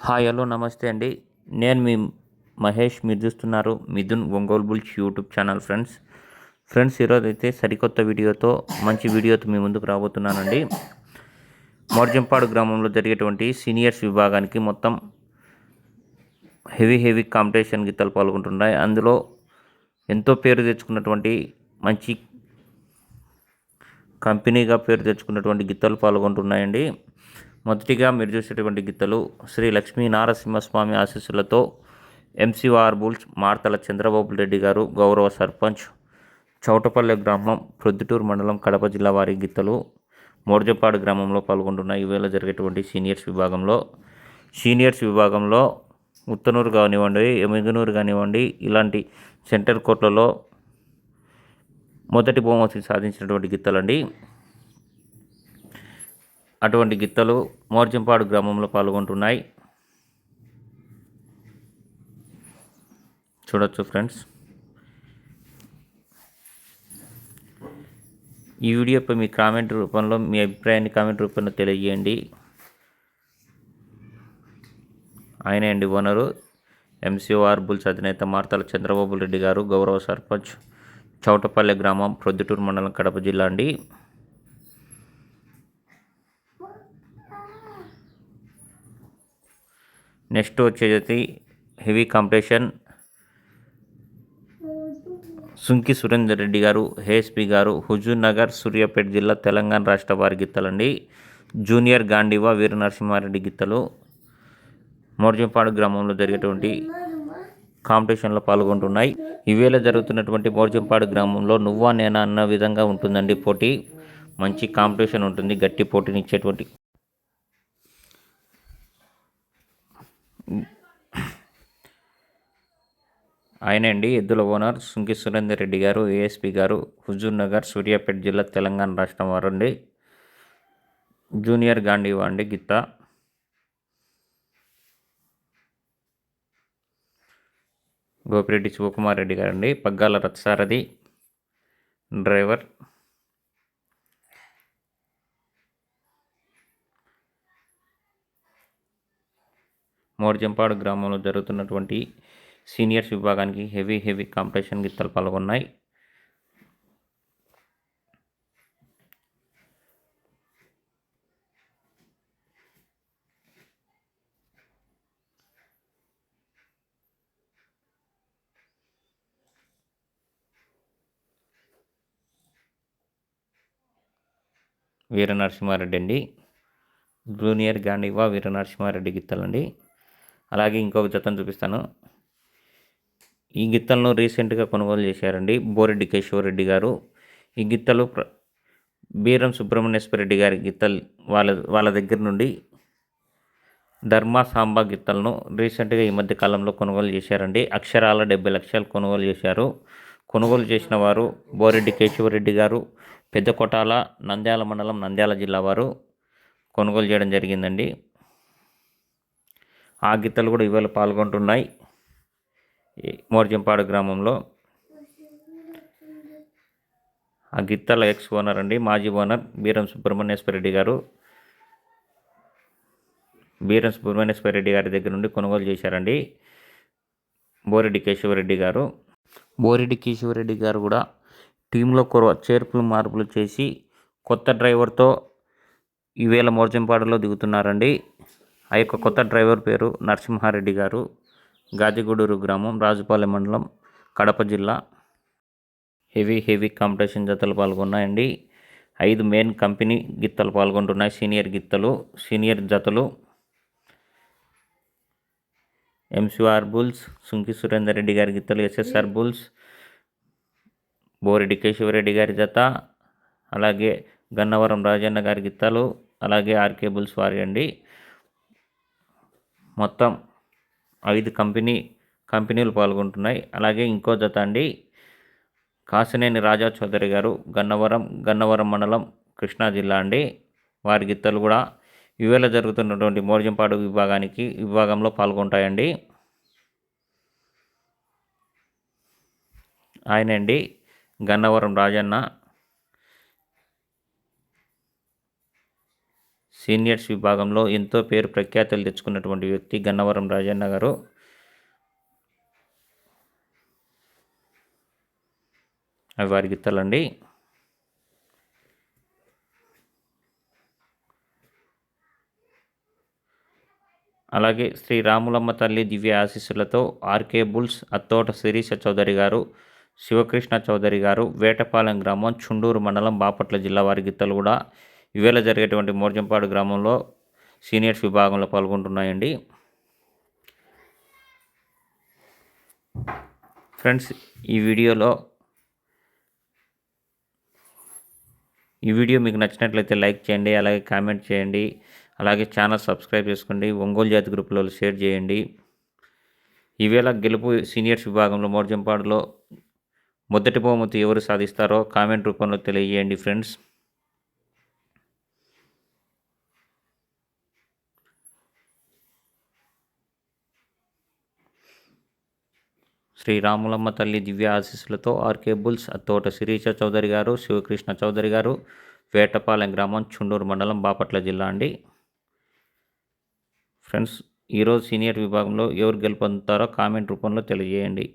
Hi hello నమస్తే అండి. నేను మీ మహేష్. మీరు చూస్తున్నారు Mithun Ongole bulls YouTube channel. Friends ఈరోజు అయితే సరికొత్త వీడియోతో మంచి వీడియోతో మీ ముందుకు రాబోతున్నానండి. మోర్జంపాడు గ్రామంలో జరిగేటువంటి సీనియర్స్ విభాగానికి మొత్తం హెవీ కాంపిటీషన్ గీతాలు పాల్గొంటున్నాయి. అందులో ఎంతో పేరు తెచ్చుకున్నటువంటి మంచి కంపెనీగా పేరు తెచ్చుకున్నటువంటి గిత్తలు పాల్గొంటున్నాయండి. మొదటిగా మీరు చూసేటువంటి గిత్తలు శ్రీ లక్ష్మీ నారసింహస్వామి ఆశీస్సులతో ఎంసీఆర్ బుల్స్ మార్తల చంద్రబాబు రెడ్డి గారు గౌరవ సర్పంచ్ చౌటపల్లె గ్రామం ప్రొద్దుటూరు మండలం కడప జిల్లా వారి గిత్తలు మోర్జపాడు గ్రామంలో పాల్గొంటున్న ఈవేళ జరిగేటువంటి సీనియర్స్ విభాగంలో ఉత్తనూరు కానివ్వండి, ఎమిగనూరు కానివ్వండి, ఇలాంటి సెంటర్ కోర్టులలో మొదటి బహుమతి సాధించినటువంటి గిత్తలండి. అటువంటి గిత్తలు మోర్జంపాడు గ్రామంలో పాల్గొంటున్నాయి. చూడొచ్చు ఫ్రెండ్స్. ఈ వీడియోపై మీ కామెంట్ రూపంలో మీ అభిప్రాయాన్ని కామెంట్ రూపంలో తెలియజేయండి. ఆయనే అండి ఓనరు ఎంసీఆర్ బుల్స్ అధినేత మార్తల చంద్రబాబు రెడ్డి గారు గౌరవ సర్పంచ్ చౌటపల్లె గ్రామం ప్రొద్దుటూరు మండలం కడప జిల్లా అండి. నెక్స్ట్ వచ్చేసి హెవీ కాంపిటీషన్ సుంకి సురేందర్ రెడ్డి గారు హేఎస్పి గారు హుజూర్ నగర్ సూర్యాపేట జిల్లా తెలంగాణ రాష్ట్ర వారి గిత్తలండి. జూనియర్ గాంధీవా వీర నరసింహారెడ్డి గిత్తలు మోర్జంపాడు గ్రామంలో జరిగేటువంటి కాంపిటీషన్లో పాల్గొంటున్నాయి. ఈవేళ జరుగుతున్నటువంటి మోర్జంపాడు గ్రామంలో నువ్వా నేనా అన్న విధంగా ఉంటుందండి పోటీ. మంచి కాంపిటీషన్ ఉంటుంది, గట్టి పోటీని ఇచ్చేటువంటి ఆయనే అండి ఎద్దుల ఓనర్ సుంకి సురేందర్ రెడ్డి గారు ఏఎస్పి గారు హుజూర్ నగర్ సూర్యాపేట జిల్లా తెలంగాణ రాష్ట్రం వారు అండి. జూనియర్ గాంధీవా అండి గిత్త. గోపిరెడ్డి శివకుమార్ రెడ్డి గారు అండి పగ్గాల రథసారథి డ్రైవర్. మోర్జంపాడు గ్రామంలో జరుగుతున్నటువంటి సీనియర్స్ విభాగానికి హెవీ కాంపిటీషన్ గిత్తలు పాల్గొన్నాయి. వీర నరసింహారెడ్డి అండి. జూనియర్ గాంధీవా వీర నరసింహారెడ్డి గిత్తలండి. అలాగే ఇంకొక జతను చూపిస్తాను. ఈ గిత్తలను రీసెంట్గా కొనుగోలు చేశారండి బోరెడ్డి కేశవరెడ్డి గారు. ఈ గిత్తలు బీరం సుబ్రహ్మణ్యేశ్వర రెడ్డి గారి గిత్తలు వాళ్ళ దగ్గర నుండి ధర్మా సాంబా గిత్తలను రీసెంట్గా ఈ మధ్య కాలంలో కొనుగోలు చేశారండి. అక్షరాల 70 లక్షలు కొనుగోలు చేశారు. కొనుగోలు చేసిన వారు బోరెడ్డి కేశవరెడ్డి గారు, పెద్ద కొటాల, నంద్యాల మండలం, నంద్యాల జిల్లా వారు కొనుగోలు చేయడం జరిగిందండి. ఆ గిత్తలు కూడా ఇవాళ పాల్గొంటున్నాయి మోర్జంపాడు గ్రామంలో. ఆ గిత్తల ఎక్స్ ఓనర్ అండి, మాజీ ఓనర్ బీరం సుబ్రహ్మణ్యేశ్వర రెడ్డి గారు. బీరం సుబ్రహ్మణ్యేశ్వర రెడ్డి గారి దగ్గర నుండి కొనుగోలు చేశారండి బోరెడ్డి కేశవరెడ్డి గారు. బోరెడ్డి కేశవరెడ్డి గారు కూడా టీంలో చేర్పులు మార్పులు చేసి కొత్త డ్రైవర్తో ఈవేళ మోర్జంపాడులో దిగుతున్నారండి. ఆ యొక్క కొత్త డ్రైవర్ పేరు నరసింహారెడ్డి గారు. గాదిగూడూరు గ్రామం, రాజుపాలెం మండలం, కడప జిల్లా. హెవీ కాంపిటీషన్ జతలు పాల్గొన్నాయండి. 5 మెయిన్ కంపెనీ గిత్తలు పాల్గొంటున్నాయి. సీనియర్ జతలు ఎంసీఆర్ బుల్స్, సుంకి సురేందర్ రెడ్డి గారి గిత్తలు ఎస్ఎస్ఆర్ బుల్స్, బోరెడ్డి కేశవరెడ్డి గారి జత, అలాగే గన్నవరం రాజన్న గారి గిత్తలు, అలాగే ఆర్కే బుల్స్ వారి అండి. మొత్తం 5 కంపెనీలు పాల్గొంటున్నాయి. అలాగే ఇంకో జత అండి కాసినేని రాజా చౌదరి గారు గన్నవరం మండలం, కృష్ణా జిల్లా అండి. వారి గిత్తలు కూడా ఈవేళ జరుగుతున్నటువంటి మోర్జంపాడు విభాగంలో పాల్గొంటాయండి. ఆయన అండి గన్నవరం రాజన్న. సీనియర్స్ విభాగంలో ఎంతో పేరు ప్రఖ్యాతులు తెచ్చుకున్నటువంటి వ్యక్తి గన్నవరం రాజన్న గారు. అవి వారి గిత్తలండి. అలాగే శ్రీ రాములమ్మ తల్లి దివ్య ఆశీస్సులతో ఆర్కే బుల్స్, అత్తోట శిరీష చౌదరి గారు, శివకృష్ణ చౌదరి గారు, వేటపాలెం గ్రామం, చుండూరు మండలం, బాపట్ల జిల్లా వారి గిత్తలు కూడా ఇవేళ జరిగేటువంటి మోర్జంపాడు గ్రామంలో సీనియర్స్ విభాగంలో పాల్గొంటున్నాయండి. ఫ్రెండ్స్, ఈ వీడియో మీకు నచ్చినట్లయితే లైక్ చేయండి, అలాగే కామెంట్ చేయండి, అలాగే ఛానల్ సబ్స్క్రైబ్ చేసుకోండి, ఒంగోలు జాతి గ్రూపులలో షేర్ చేయండి. ఈవేళ గెలుపు సీనియర్స్ విభాగంలో మోర్జంపాడులో మొదటి బహుమతి ఎవరు సాధిస్తారో కామెంట్ రూపంలో తెలియజేయండి ఫ్రెండ్స్. శ్రీ రాములమ్మ తల్లి దివ్య ఆశీస్సులతో ఆర్కే బుల్స్, అత్తోట శిరీష చౌదరి గారు, శివకృష్ణ చౌదరి గారు, వేటపాలెం గ్రామం, చుండూరు మండలం, బాపట్ల జిల్లా అండి. ఫ్రెండ్స్, ఈరోజు సీనియర్ విభాగంలో ఎవరు గెలుపొందుతారో కామెంట్ రూపంలో తెలియజేయండి.